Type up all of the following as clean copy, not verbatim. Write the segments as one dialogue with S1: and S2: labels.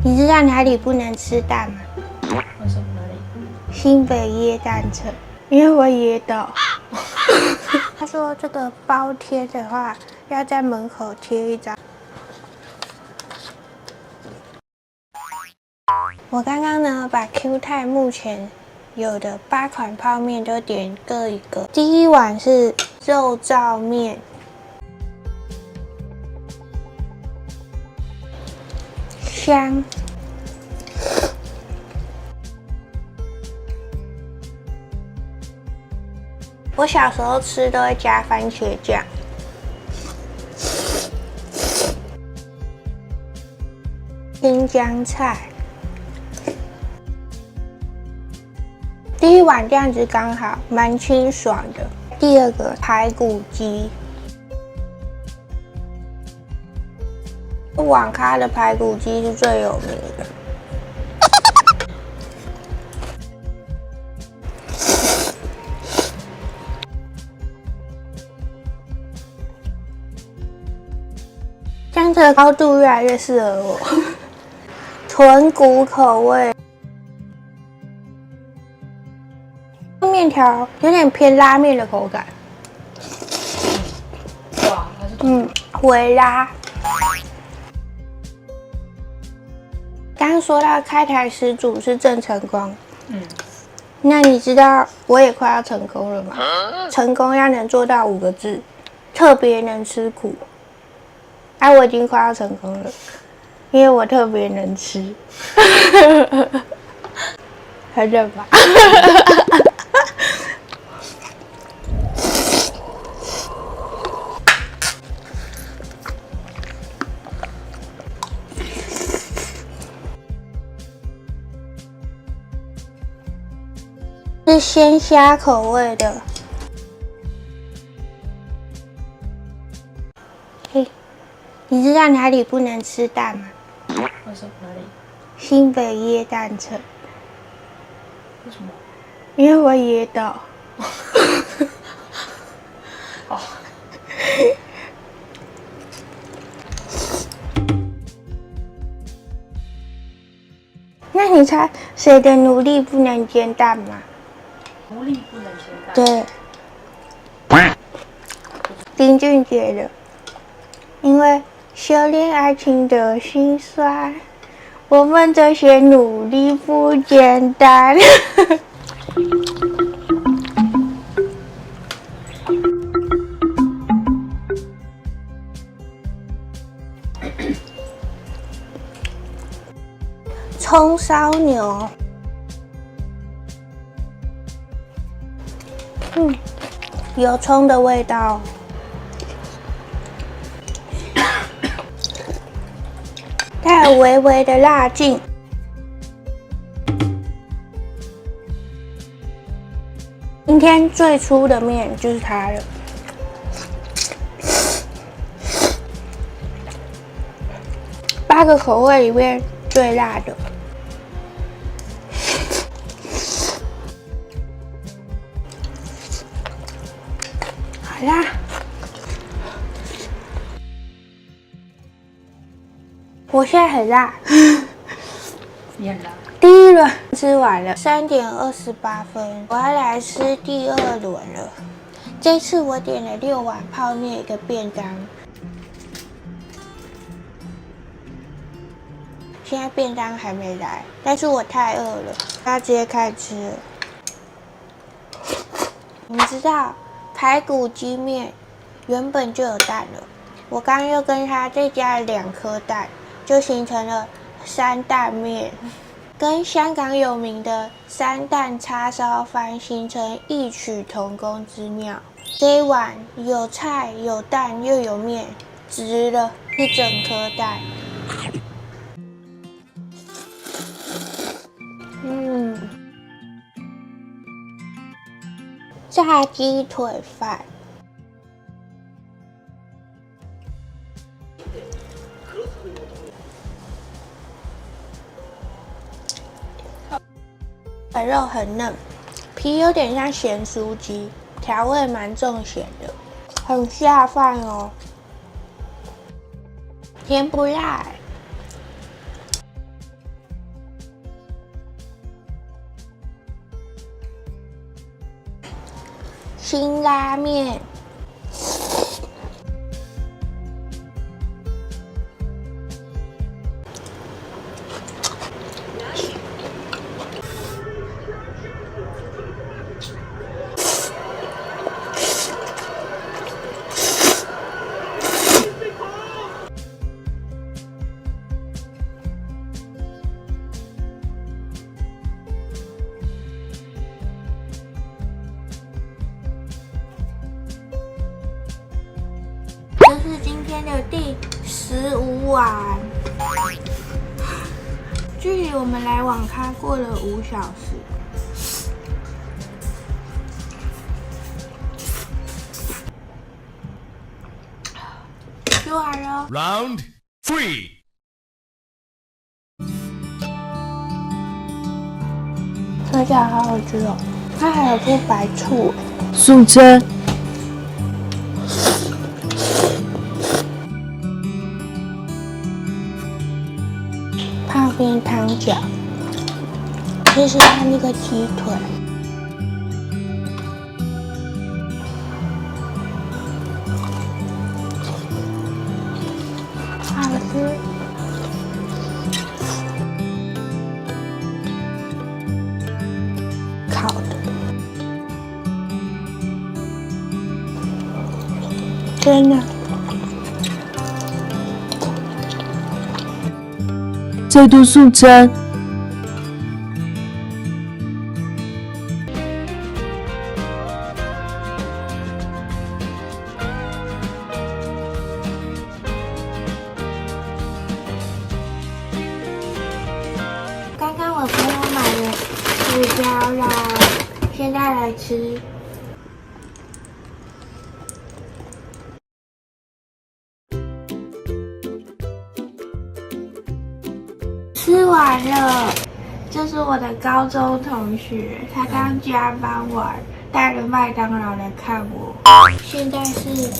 S1: 你知道哪里不能吃蛋吗？
S2: 为什么哪里？
S1: 新北耶诞城，因为我噎到。他说这个包贴的话，要在门口贴一张。我刚刚呢，把 Q 太目前有的8款泡面都点各一个。第一碗是肉燥面，香。我小时候吃都会加番茄酱。青江菜。第一碗这样子刚好，蛮清爽的。第二个排骨鸡，网咖的排骨鸡是最有名的。这样子的高度越来越适合我。豚骨口味。面条有点偏拉面的口感，
S2: 哇，还是
S1: 微拉。刚刚说到开台始祖是郑成功，那你知道我也快要成功了吗？成功要能做到5个字，特别能吃苦。我已经快要成功了，因为我特别能吃，很冷吧？是鲜虾口味的。你知道哪里不能吃蛋吗？
S2: 为什么哪里？
S1: 新北耶诞城。
S2: 为什么？
S1: 因为我噎到。
S2: 哦。
S1: 那你猜谁的奴隶不能煎蛋吗？
S2: 奴隶不能煎蛋。
S1: 对，林俊杰的。因为修炼爱情的辛酸，我们这些努力不简单。葱烧牛，有葱的味道。它有微微的辣劲。今天最粗的面就是它了。8个口味里面最辣的。好辣！我现在很辣。
S2: 你很辣。
S1: 第一轮吃完了，3点28分，我要来吃第2轮了。这次我点了6碗泡面1个便当，现在便当还没来，但是我太饿了，要直接开始吃了。你知道排骨鸡面原本就有蛋了，我刚刚又跟它再加了2颗蛋，就形成了3蛋面。跟香港有名的3蛋叉烧饭形成异曲同工之妙。这一碗有菜有蛋又有面，值了1整颗蛋。炸鸡腿饭。腿肉很嫩，皮有点像咸酥鸡，调味蛮重咸的，很下饭哦。甜不辣。辛拉面。这是今天的第15碗，距离我们来网咖过了5小时。吃完了。
S3: Round 3.
S1: 这家好好吃哦，它还有附白醋。
S4: 素贞。
S1: 旁边汤饺，这是它那个鸡腿，好吃。烤的，真的。
S4: 再度素贞。
S1: 刚刚我朋友买了薯条啦，现在来吃。吃完了，这是我的高中同学，他刚加班完，带了麦当劳来看我。现在是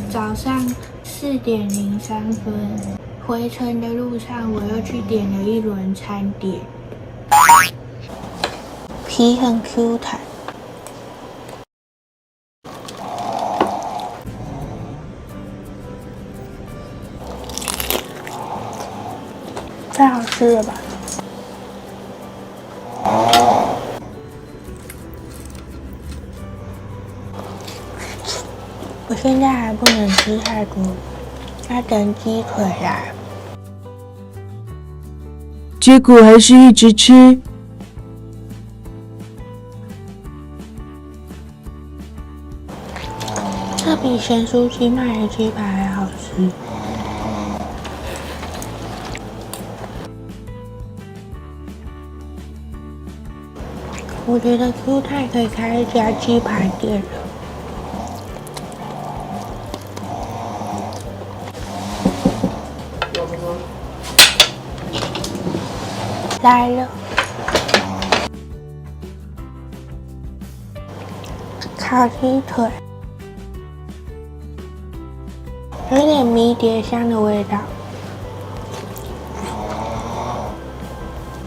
S1: 早上4点03分，回程的路上我又去点了一轮餐点，皮很 Q 弹。太好吃了吧！我现在还不能吃太多，要等鸡腿来。
S4: 结果还是一直吃。
S1: 这比咸酥鸡卖的鸡排还好吃。我觉得 Q 太可以开一家鸡排店了。来了，烤鸡腿，有点迷迭香的味道，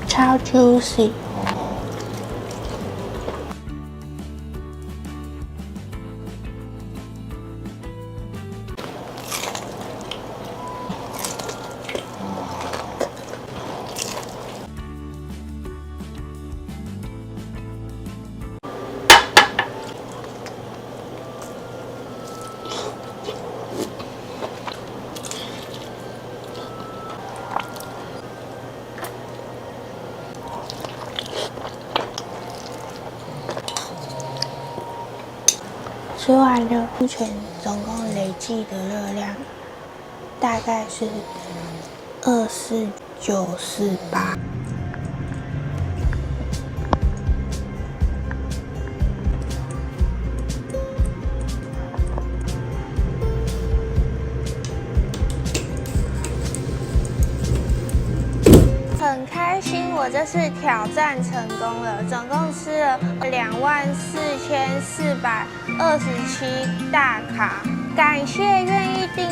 S1: 超 juicy。吃完了，目前总共累计的热量大概是24948。很开心，我这次挑战成功了，总共吃了24427大卡。感谢愿意订